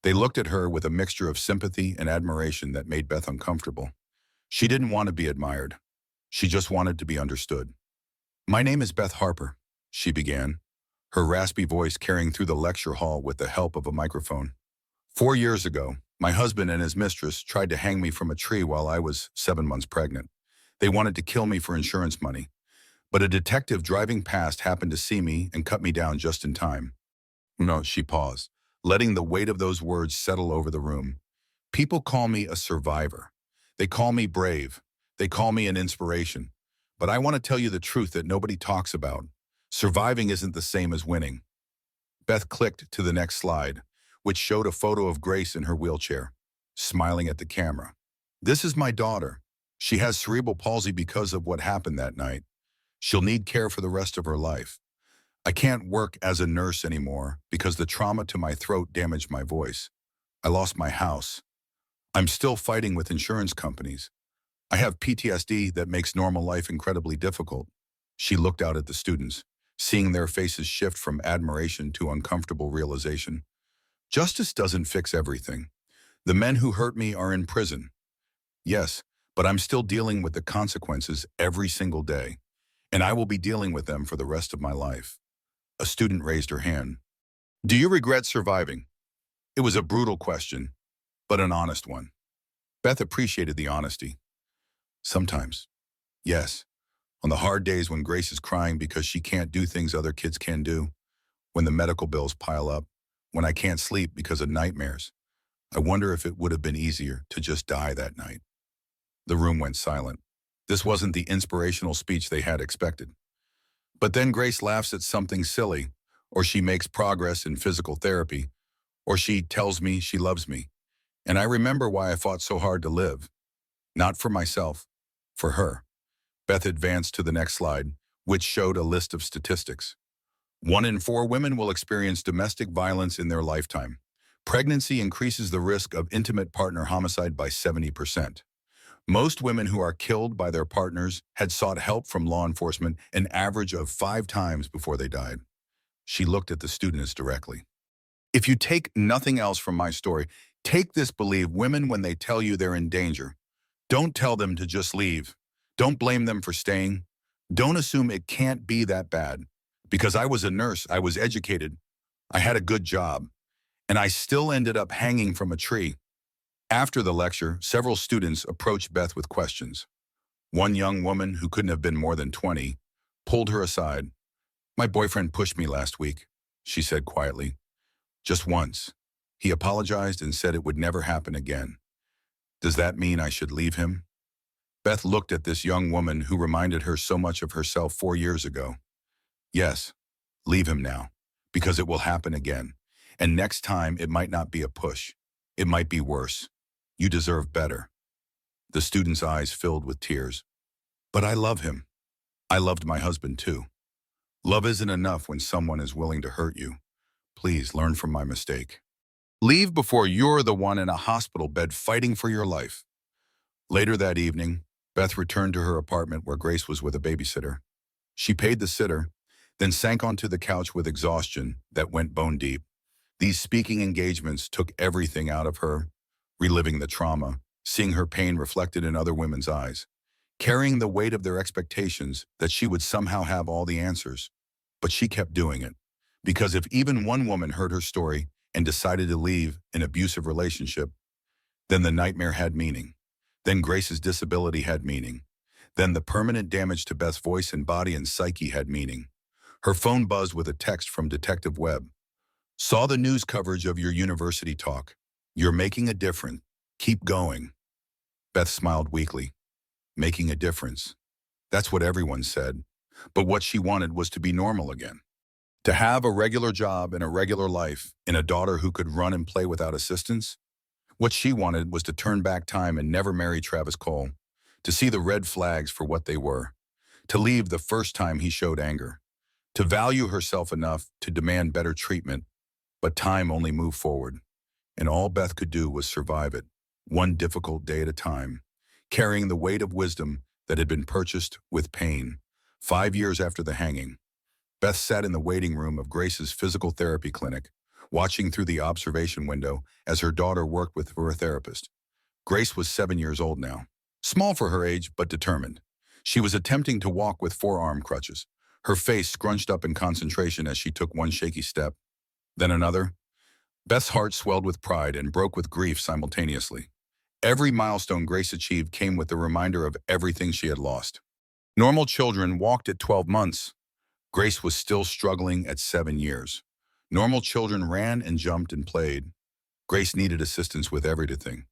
They looked at her with a mixture of sympathy and admiration that made Beth uncomfortable. She didn't want to be admired. She just wanted to be understood. "My name is Beth Harper," she began, her raspy voice carrying through the lecture hall with the help of a microphone. "4 years ago, my husband and his mistress tried to hang me from a tree while I was 7 months pregnant. They wanted to kill me for insurance money, but a detective driving past happened to see me and cut me down just in time." No, she paused, letting the weight of those words settle over the room. "People call me a survivor. They call me brave. They call me an inspiration. But I want to tell you the truth that nobody talks about. Surviving isn't the same as winning." Beth clicked to the next slide, which showed a photo of Grace in her wheelchair, smiling at the camera. "This is my daughter. She has cerebral palsy because of what happened that night. She'll need care for the rest of her life. I can't work as a nurse anymore because the trauma to my throat damaged my voice. I lost my house. I'm still fighting with insurance companies. I have PTSD that makes normal life incredibly difficult." She looked out at the students, seeing their faces shift from admiration to uncomfortable realization. "Justice doesn't fix everything. The men who hurt me are in prison. Yes, but I'm still dealing with the consequences every single day, and I will be dealing with them for the rest of my life." A student raised her hand. "Do you regret surviving?" It was a brutal question, but an honest one. Beth appreciated the honesty. "Sometimes, yes. On the hard days when Grace is crying because she can't do things other kids can do, when the medical bills pile up, when I can't sleep because of nightmares, I wonder if it would have been easier to just die that night." The room went silent. This wasn't the inspirational speech they had expected. But then Grace laughs at something silly, or she makes progress in physical therapy, or she tells me she loves me. And I remember why I fought so hard to live. Not for myself, for her. Beth advanced to the next slide, which showed a list of statistics. 1 in 4 women will experience domestic violence in their lifetime. Pregnancy increases the risk of intimate partner homicide by 70%. Most women who are killed by their partners had sought help from law enforcement an average of 5 times before they died. She looked at the students directly. "If you take nothing else from my story, take this: believe women when they tell you they're in danger. Don't tell them to just leave. Don't blame them for staying. Don't assume it can't be that bad. Because I was a nurse, I was educated, I had a good job, and I still ended up hanging from a tree." After the lecture, several students approached Beth with questions. One young woman, who couldn't have been more than 20, pulled her aside. "My boyfriend pushed me last week," she said quietly. "Just once. He apologized and said it would never happen again. Does that mean I should leave him?" Beth looked at this young woman who reminded her so much of herself 4 years ago. "Yes, leave him now, because it will happen again. And next time it might not be a push. It might be worse. You deserve better." The student's eyes filled with tears. "But I love him. I loved my husband too. Love isn't enough when someone is willing to hurt you. Please learn from my mistake. Leave before you're the one in a hospital bed fighting for your life." Later that evening, Beth returned to her apartment where Grace was with a babysitter. She paid the sitter, then sank onto the couch with exhaustion that went bone deep. These speaking engagements took everything out of her, reliving the trauma, seeing her pain reflected in other women's eyes, carrying the weight of their expectations that she would somehow have all the answers. But she kept doing it, because if even one woman heard her story and decided to leave an abusive relationship, then the nightmare had meaning. Then Grace's disability had meaning. Then the permanent damage to Beth's voice and body and psyche had meaning. Her phone buzzed with a text from Detective Webb. "Saw the news coverage of your university talk. You're making a difference. Keep going." Beth smiled weakly. Making a difference. That's what everyone said. But what she wanted was to be normal again. To have a regular job and a regular life, and a daughter who could run and play without assistance. What she wanted was to turn back time and never marry Travis Cole, to see the red flags for what they were, to leave the first time he showed anger, to value herself enough to demand better treatment. But time only moved forward, and all Beth could do was survive it, one difficult day at a time, carrying the weight of wisdom that had been purchased with pain. 5 years after the hanging, Beth sat in the waiting room of Grace's physical therapy clinic, watching through the observation window as her daughter worked with her therapist. Grace was 7 years old now, small for her age but determined. She was attempting to walk with forearm crutches, her face scrunched up in concentration as she took one shaky step, then another. Beth's heart swelled with pride and broke with grief simultaneously. Every milestone Grace achieved came with the reminder of everything she had lost. Normal children walked at 12 months. Grace was still struggling at 7 years. Normal children ran and jumped and played. Grace needed assistance with everything.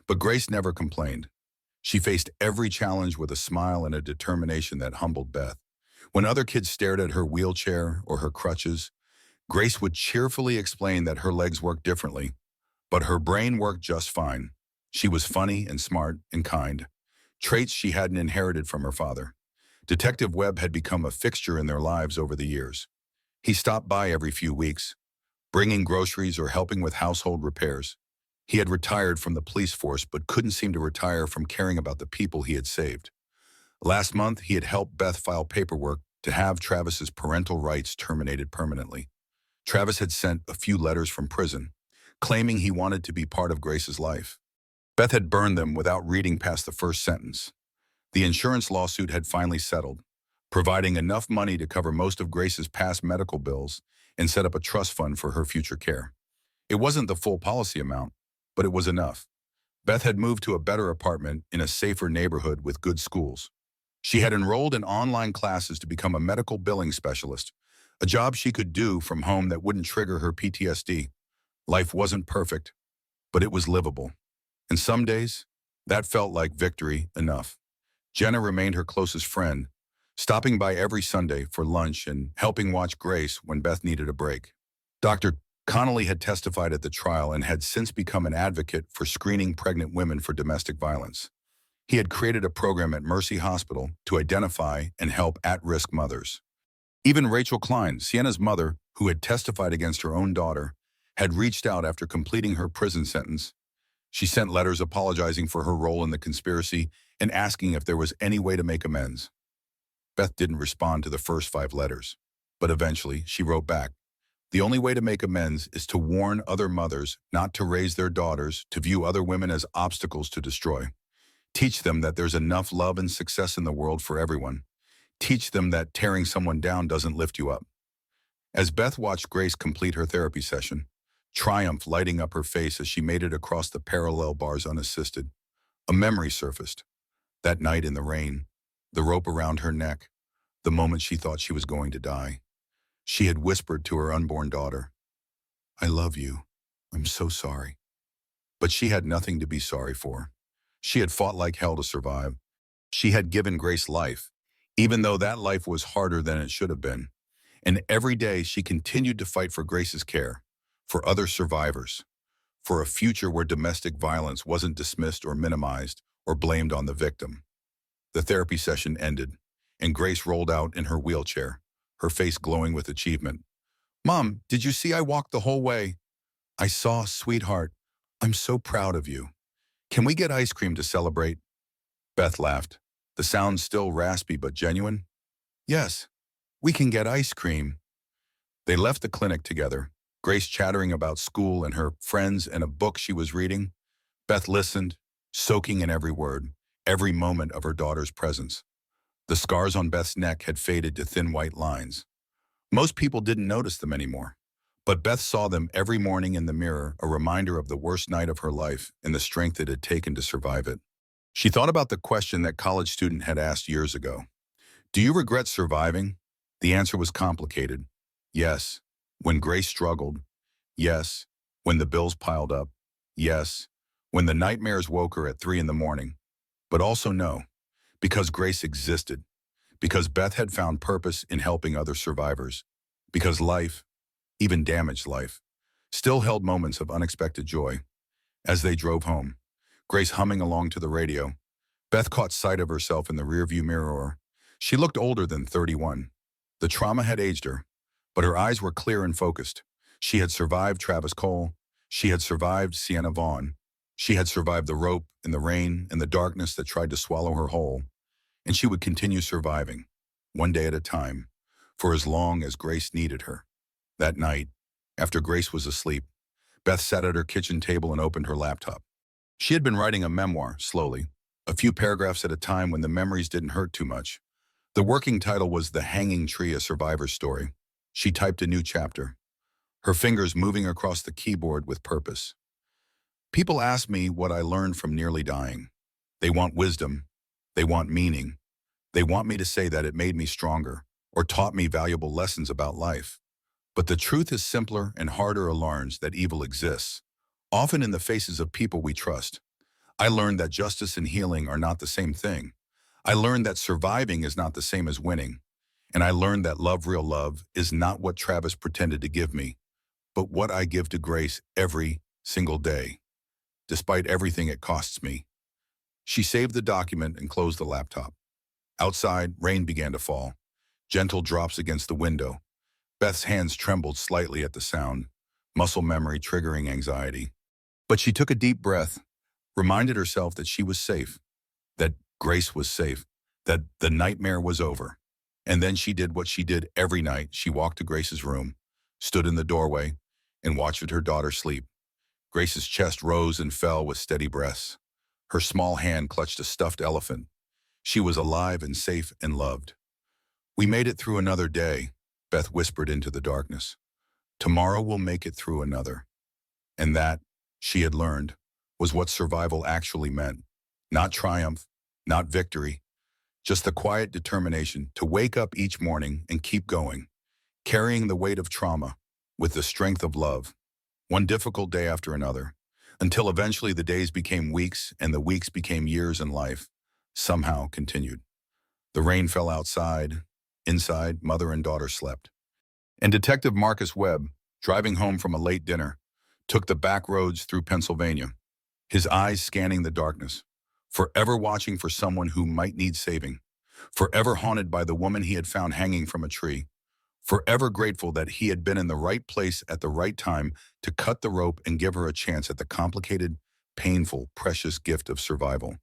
But Grace never complained. She faced every challenge with a smile and a determination that humbled Beth. When other kids stared at her wheelchair or her crutches, Grace would cheerfully explain that her legs worked differently, but her brain worked just fine. She was funny and smart and kind, traits she hadn't inherited from her father. Detective Webb had become a fixture in their lives over the years. He stopped by every few weeks, bringing groceries or helping with household repairs. He had retired from the police force but couldn't seem to retire from caring about the people he had saved. Last month, he had helped Beth file paperwork to have Travis's parental rights terminated permanently. Travis had sent a few letters from prison, claiming he wanted to be part of Grace's life. Beth had burned them without reading past the first sentence. The insurance lawsuit had finally settled, providing enough money to cover most of Grace's past medical bills and set up a trust fund for her future care. It wasn't the full policy amount, but it was enough. Beth had moved to a better apartment in a safer neighborhood with good schools. She had enrolled in online classes to become a medical billing specialist, a job she could do from home that wouldn't trigger her PTSD. Life wasn't perfect, but it was livable. And some days, that felt like victory enough. Jenna remained her closest friend, stopping by every Sunday for lunch and helping watch Grace when Beth needed a break. Dr. Connolly had testified at the trial and had since become an advocate for screening pregnant women for domestic violence. He had created a program at Mercy Hospital to identify and help at-risk mothers. Even Rachel Klein, Sienna's mother, who had testified against her own daughter, had reached out after completing her prison sentence. She sent letters apologizing for her role in the conspiracy and asking if there was any way to make amends. Beth didn't respond to the first 5 letters, but eventually she wrote back. The only way to make amends is to warn other mothers not to raise their daughters to view other women as obstacles to destroy. Teach them that there's enough love and success in the world for everyone. Teach them that tearing someone down doesn't lift you up. As Beth watched Grace complete her therapy session, triumph lighting up her face as she made it across the parallel bars unassisted, a memory surfaced. That night in the rain, the rope around her neck, the moment she thought she was going to die. She had whispered to her unborn daughter, "I love you. I'm so sorry." But she had nothing to be sorry for. She had fought like hell to survive. She had given Grace life, even though that life was harder than it should have been. And every day she continued to fight for Grace's care, for other survivors, for a future where domestic violence wasn't dismissed or minimized or blamed on the victim. The therapy session ended, and Grace rolled out in her wheelchair, her face glowing with achievement. "Mom, did you see I walked the whole way?" "I saw, sweetheart. I'm so proud of you. Can we get ice cream to celebrate?" Beth laughed, the sound still raspy but genuine. "Yes, we can get ice cream." They left the clinic together, Grace chattering about school and her friends and a book she was reading. Beth listened, soaking in every word, every moment of her daughter's presence. The scars on Beth's neck had faded to thin white lines. Most people didn't notice them anymore, but Beth saw them every morning in the mirror, a reminder of the worst night of her life and the strength it had taken to survive it. She thought about the question that college student had asked years ago. "Do you regret surviving?" The answer was complicated. Yes, when Grace struggled. Yes, when the bills piled up. Yes, when the nightmares woke her at 3 in the morning. But also no, because Grace existed, because Beth had found purpose in helping other survivors, because life, even damaged life, still held moments of unexpected joy. As they drove home, Grace humming along to the radio, Beth caught sight of herself in the rearview mirror. She looked older than 31. The trauma had aged her, but her eyes were clear and focused. She had survived Travis Cole. She had survived Sienna Vaughn. She had survived the rope and the rain and the darkness that tried to swallow her whole. And she would continue surviving, one day at a time, for as long as Grace needed her. That night, after Grace was asleep, Beth sat at her kitchen table and opened her laptop. She had been writing a memoir, slowly, a few paragraphs at a time when the memories didn't hurt too much. The working title was The Hanging Tree, a Survivor's Story. She typed a new chapter, her fingers moving across the keyboard with purpose. People ask me what I learned from nearly dying. They want wisdom. They want meaning. They want me to say that it made me stronger or taught me valuable lessons about life. But the truth is simpler and harder learns that evil exists, often in the faces of people we trust. I learned that justice and healing are not the same thing. I learned that surviving is not the same as winning. And I learned that love, real love, is not what Travis pretended to give me, but what I give to Grace every single day, despite everything it costs me. She saved the document and closed the laptop. Outside, rain began to fall, gentle drops against the window. Beth's hands trembled slightly at the sound, muscle memory triggering anxiety. But she took a deep breath, reminded herself that she was safe, that Grace was safe, that the nightmare was over. And then she did what she did every night. She walked to Grace's room, stood in the doorway, and watched her daughter sleep. Grace's chest rose and fell with steady breaths. Her small hand clutched a stuffed elephant. She was alive and safe and loved. "We made it through another day," Beth whispered into the darkness. "Tomorrow we'll make it through another." And that, she had learned, was what survival actually meant. Not triumph, not victory, just the quiet determination to wake up each morning and keep going, carrying the weight of trauma with the strength of love, one difficult day after another, until eventually the days became weeks and the weeks became years and life somehow continued. The rain fell outside. Inside, mother and daughter slept. And Detective Marcus Webb, driving home from a late dinner, took the back roads through Pennsylvania, his eyes scanning the darkness, forever watching for someone who might need saving, forever haunted by the woman he had found hanging from a tree, forever grateful that he had been in the right place at the right time to cut the rope and give her a chance at the complicated, painful, precious gift of survival.